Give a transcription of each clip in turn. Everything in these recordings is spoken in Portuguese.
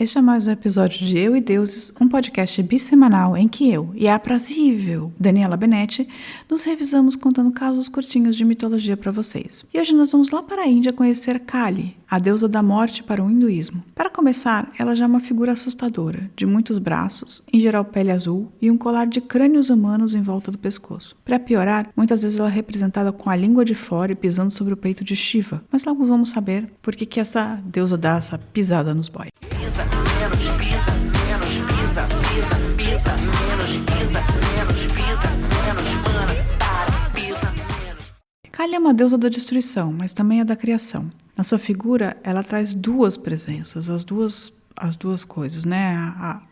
Este é mais um episódio de Eu e Deuses, um podcast bissemanal em que eu e a aprazível Daniela Benetti nos revisamos contando casos curtinhos de mitologia para vocês. E hoje nós vamos lá para a Índia conhecer Kali, a deusa da morte para o hinduísmo. Para começar, ela já é uma figura assustadora, de muitos braços, em geral pele azul, e um colar de crânios humanos em volta do pescoço. Para piorar, muitas vezes ela é representada com a língua de fora e pisando sobre o peito de Shiva. Mas logo vamos saber por que essa deusa dá essa pisada nos boys. Kali é uma deusa da destruição, mas também é da criação. Na sua figura, ela traz duas presenças, as duas coisas, né?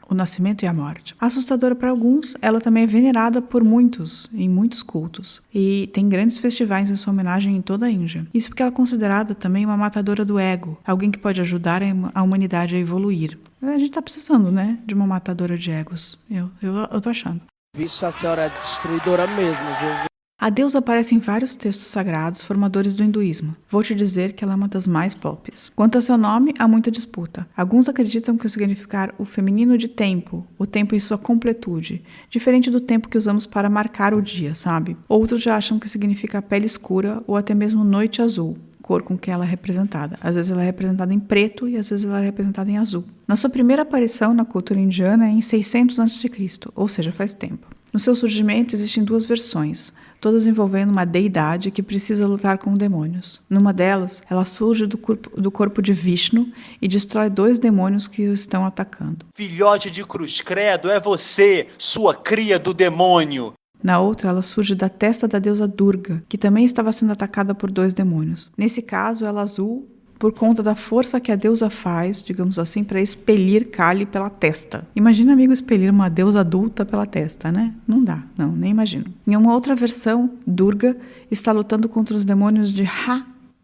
O nascimento e a morte. Assustadora para alguns, ela também é venerada por muitos, em muitos cultos. E tem grandes festivais em sua homenagem em toda a Índia. Isso porque ela é considerada também uma matadora do ego, alguém que pode ajudar a humanidade a evoluir. A gente tá precisando, né? De uma matadora de egos. Eu tô achando. Vixe, a senhora é destruidora mesmo, viu? A deusa aparece em vários textos sagrados formadores do hinduísmo. Vou te dizer que ela é uma das mais pop. Quanto a seu nome, há muita disputa. Alguns acreditam que o significar o feminino de tempo, o tempo em sua completude, diferente do tempo que usamos para marcar o dia, sabe? Outros já acham que significa pele escura ou até mesmo noite azul, cor com que ela é representada. Às vezes ela é representada em preto e às vezes ela é representada em azul. Na sua primeira aparição na cultura indiana é em 600 a.C., ou seja, faz tempo. No seu surgimento existem duas versões, todas envolvendo uma deidade que precisa lutar com demônios. Numa delas, ela surge do corpo de Vishnu e destrói 2 demônios que o estão atacando. Filhote de cruz credo, é você, sua cria do demônio. Na outra, ela surge da testa da deusa Durga, que também estava sendo atacada por 2 demônios. Nesse caso, ela é azul por conta da força que a deusa faz, digamos assim, para expelir Kali pela testa. Imagina, amigo, expelir uma deusa adulta pela testa, né? Não dá, não, nem imagino. Em uma outra versão, Durga está lutando contra os demônios de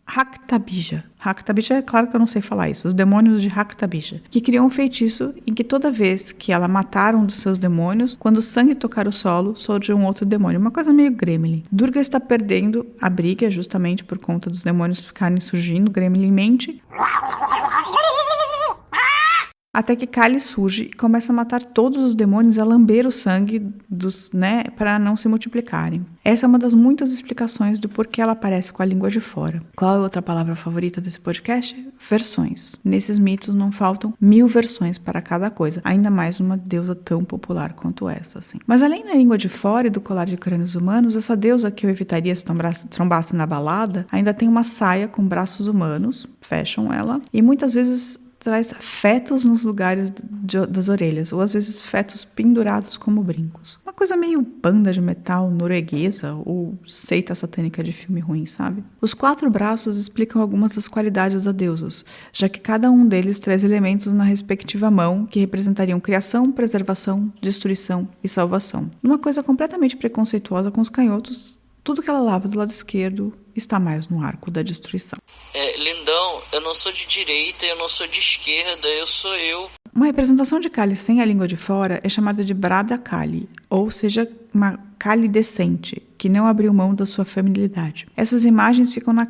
Raktabija. Raktabija, é claro que eu não sei falar isso. Os demônios de Raktabija, que criam um feitiço em que toda vez que ela matar um dos seus demônios, quando o sangue tocar o solo, surge um outro demônio. Uma coisa meio Gremlin. Durga está perdendo a briga justamente por conta dos demônios ficarem surgindo gremlinmente. Até que Kali surge e começa a matar todos os demônios, a lamber o sangue para não se multiplicarem. Essa é uma das muitas explicações do porquê ela aparece com a língua de fora. Qual é a outra palavra favorita desse podcast? Versões. Nesses mitos não faltam 1000 versões para cada coisa, ainda mais uma deusa tão popular quanto essa, assim. Mas além da língua de fora e do colar de crânios humanos, essa deusa que eu evitaria se trombasse na balada, ainda tem uma saia com braços humanos, fecham ela, e muitas vezes traz fetos nos lugares das orelhas, ou às vezes fetos pendurados como brincos. Uma coisa meio banda de metal norueguesa ou seita satânica de filme ruim, sabe? Os 4 braços explicam algumas das qualidades das deusas, já que cada um deles traz elementos na respectiva mão que representariam criação, preservação, destruição e salvação. Uma coisa completamente preconceituosa com os canhotos, tudo que ela lava do lado esquerdo está mais no arco da destruição. Lindão, eu não sou de direita, eu não sou de esquerda, eu sou eu. Uma representação de Kali sem a língua de fora é chamada de Brada Kali, ou seja, uma Kali decente, que não abriu mão da sua feminilidade. Essas imagens ficam nas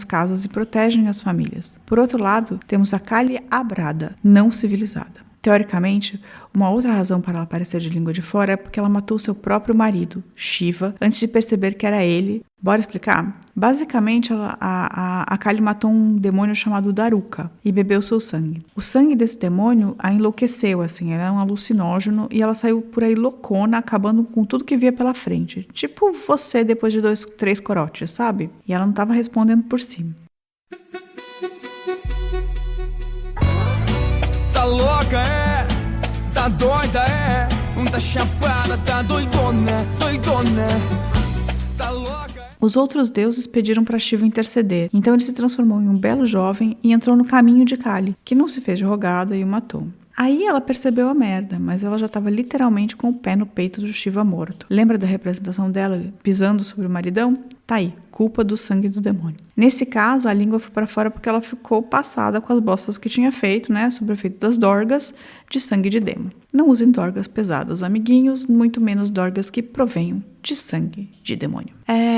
casas e protegem as famílias. Por outro lado, temos a Kali Abrada, não civilizada. Teoricamente, uma outra razão para ela aparecer de língua de fora é porque ela matou seu próprio marido, Shiva, antes de perceber que era ele. Bora explicar? Basicamente, a Kali matou um demônio chamado Daruka e bebeu seu sangue. O sangue desse demônio a enlouqueceu, assim, era um alucinógeno e ela saiu por aí loucona, acabando com tudo que via pela frente. Tipo você depois de 2, 3 corotes, sabe? E ela não estava respondendo por cima. Tá louca, é? Tá doida, é? Tá chapada, tá doidona, doidona. Tá louca. Os outros deuses pediram para Shiva interceder, então ele se transformou em um belo jovem e entrou no caminho de Kali, que não se fez de rogada e o matou. Aí ela percebeu a merda, mas ela já estava literalmente com o pé no peito do Shiva morto. Lembra da representação dela pisando sobre o maridão? Tá aí, culpa do sangue do demônio. Nesse caso, a língua foi para fora porque ela ficou passada com as bostas que tinha feito, sobre o efeito das dorgas de sangue de demo. Não usem dorgas pesadas, amiguinhos, muito menos dorgas que provenham de sangue de demônio.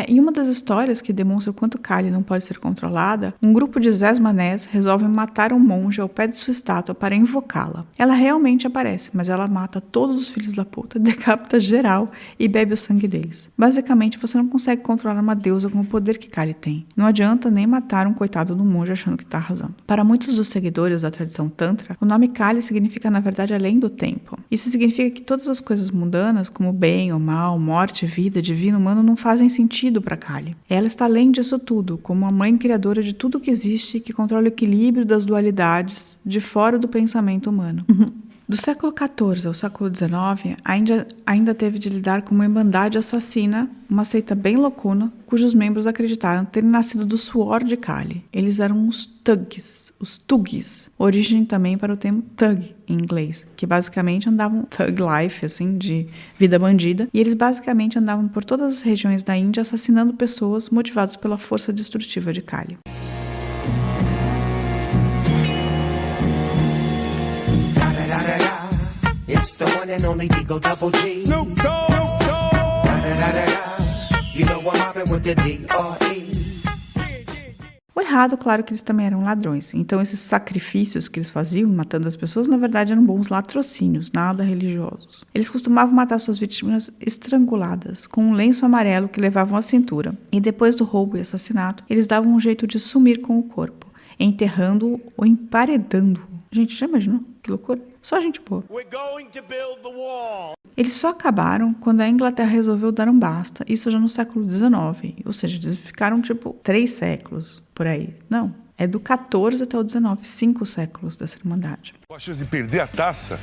Em uma das histórias que demonstra o quanto Kali não pode ser controlada, um grupo de Zés-manés resolve matar um monge ao pé de sua estátua para invocá-la. Ela realmente aparece, mas ela mata todos os filhos da puta, decapita geral e bebe o sangue deles. Basicamente, você não consegue controlar uma deusa com o poder que Kali tem. Não adianta nem matar um coitado do monge achando que tá arrasando. Para muitos dos seguidores da tradição Tantra, o nome Kali significa, na verdade, além do tempo. Isso significa que todas as coisas mundanas, como bem ou mal, morte, vida, divino, humano, não fazem sentido para Kali. Ela está além disso tudo, como a mãe criadora de tudo que existe, que controla o equilíbrio das dualidades de fora do pensamento humano. Do século XIV ao século XIX, ainda teve de lidar com uma irmandade assassina, uma seita bem loucona, cujos membros acreditaram terem nascido do suor de Kali. Eles eram os Thugs, origem também para o termo thug em inglês, que basicamente andavam thug life, assim, de vida bandida, e eles basicamente andavam por todas as regiões da Índia assassinando pessoas motivados pela força destrutiva de Kali. It's the one and only Digo Double G. Snoop Dogg. You know I'm mobbing with the D.R.E. O errado, claro que eles também eram ladrões. Então esses sacrifícios que eles faziam, matando as pessoas, na verdade eram bons latrocínios, nada religiosos. Eles costumavam matar suas vítimas estranguladas, com um lenço amarelo que levavam à cintura. E depois do roubo e assassinato, eles davam um jeito de sumir com o corpo, enterrando-o ou emparedando-o. Gente, já imaginou? Que loucura. Só gente boa. Eles só acabaram quando a Inglaterra resolveu dar um basta, isso já no século XIX. Ou seja, eles ficaram 3 séculos por aí. Não, é do 14 até o 19, 5 séculos dessa irmandade. A chance de perder a taça,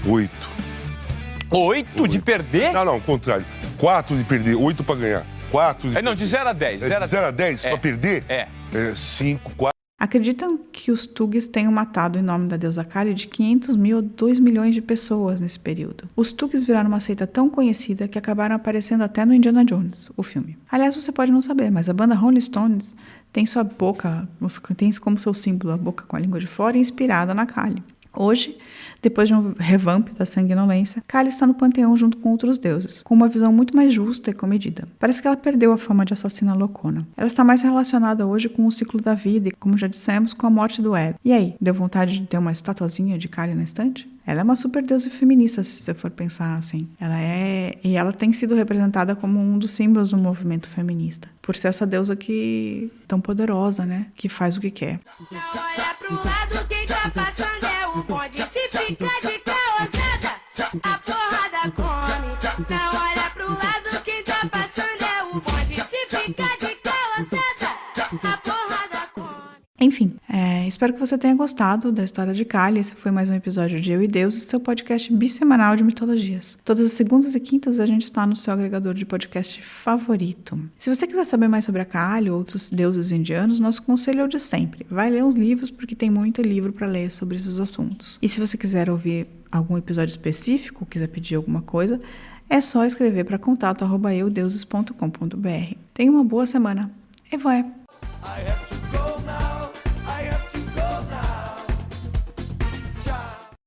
8. 8 de perder? Não, contrário. 4 de perder, 8 para ganhar. 4 de Não, de 0 a 10. De 0 a 10 para perder? 5, 4. Acreditam que os Thugs tenham matado em nome da deusa Kali de 500 mil a 2 milhões de pessoas nesse período. Os Thugs viraram uma seita tão conhecida que acabaram aparecendo até no Indiana Jones, o filme. Aliás, você pode não saber, mas a banda Rolling Stones tem sua boca, tem como seu símbolo a boca com a língua de fora, inspirada na Kali. Hoje, depois de um revamp da sanguinolência, Kali está no panteão junto com outros deuses, com uma visão muito mais justa e comedida. Parece que ela perdeu a fama de assassina loucona. Ela está mais relacionada hoje com o ciclo da vida e, como já dissemos, com a morte do ego. E aí, deu vontade de ter uma estatuazinha de Kali na estante? Ela é uma super deusa feminista, se você for pensar assim. E ela tem sido representada como um dos símbolos do movimento feminista. Por ser essa deusa tão poderosa, né? Que faz o que quer. Não olha pro lado, quem tá passando é o bonde. Se fica de caosada, a porrada come. Não olha pro lado, quem tá passando é o bonde. Se fica de caosada, a porrada come. Enfim, espero que você tenha gostado da história de Kali. Esse foi mais um episódio de Eu e Deus, seu podcast bissemanal de mitologias. Todas as segundas e quintas a gente está no seu agregador de podcast favorito. Se você quiser saber mais sobre a Kali ou outros deuses indianos, nosso conselho é o de sempre. Vai ler uns livros, porque tem muito livro para ler sobre esses assuntos. E se você quiser ouvir algum episódio específico, quiser pedir alguma coisa, é só escrever para contato@eudeuses.com.br. Tenha uma boa semana. E vai! I have to go now.